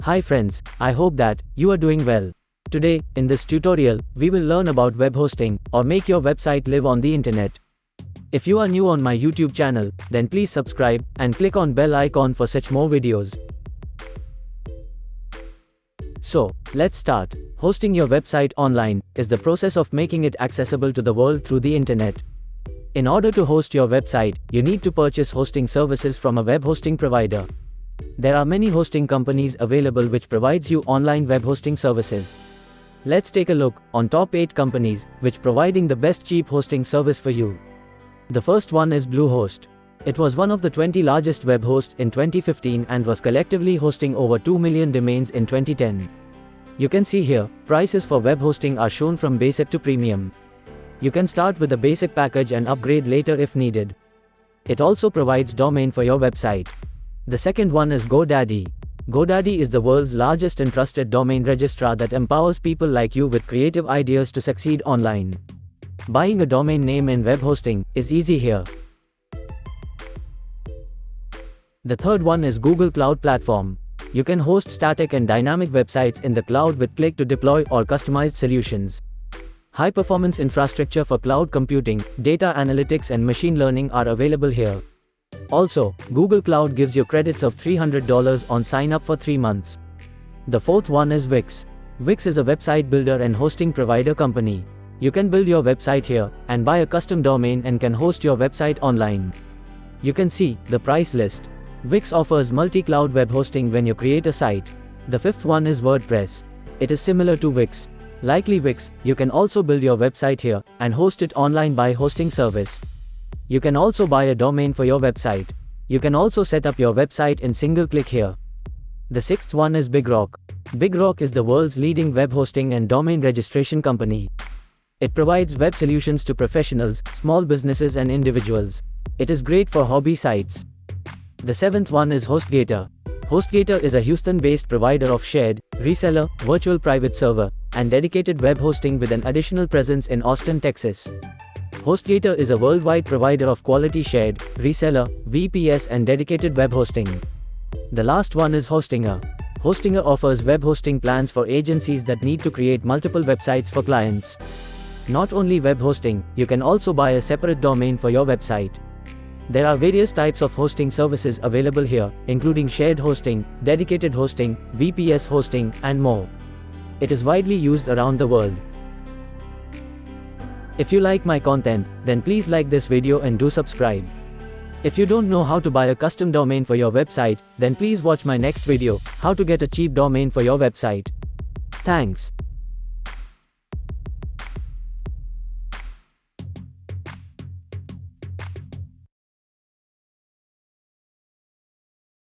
Hi friends, I hope that you are doing well. Today, in this tutorial, we will learn about web hosting, or make your website live on the internet. If you are new on my YouTube channel, then please subscribe, and click on bell icon for such more videos. So, let's start. Hosting your website online is the process of making it accessible to the world through the internet. In order to host your website, you need to purchase hosting services from a web hosting provider. There are many hosting companies available which provides you online web hosting services. Let's take a look on top 8 companies which providing the best cheap hosting service for you. The first one is Bluehost. It was one of the 20 largest web hosts in 2015 and was collectively hosting over 2 million domains in 2010. You can see here, prices for web hosting are shown from basic to premium. You can start with the basic package and upgrade later if needed. It also provides domain for your website. The second one is GoDaddy. GoDaddy is the world's largest and trusted domain registrar that empowers people like you with creative ideas to succeed online. Buying a domain name in web hosting is easy here. The third one is Google Cloud Platform. You can host static and dynamic websites in the cloud with click-to-deploy or customized solutions. High-performance infrastructure for cloud computing, data analytics and machine learning are available here. Also, Google Cloud gives you credits of $300 on sign-up for 3 months. The fourth one is Wix. Wix is a website builder and hosting provider company. You can build your website here, and buy a custom domain and can host your website online. You can see the price list. Wix offers multi-cloud web hosting when you create a site. The fifth one is WordPress. It is similar to Wix. Like Wix, you can also build your website here, and host it online by hosting service. You can also buy a domain for your website. You can also set up your website in single click here. The sixth one is BigRock. BigRock is the world's leading web hosting and domain registration company. It provides web solutions to professionals, small businesses and individuals. It is great for hobby sites. The seventh one is HostGator. HostGator is a Houston-based provider of shared, reseller, virtual private server, and dedicated web hosting with an additional presence in Austin, Texas. HostGator is a worldwide provider of quality shared, reseller, VPS and dedicated web hosting. The last one is Hostinger. Hostinger offers web hosting plans for agencies that need to create multiple websites for clients. Not only web hosting, you can also buy a separate domain for your website. There are various types of hosting services available here, including shared hosting, dedicated hosting, VPS hosting, and more. It is widely used around the world. If you like my content, then please like this video and do subscribe. If you don't know how to buy a custom domain for your website, then please watch my next video, how to get a cheap domain for your website. Thanks.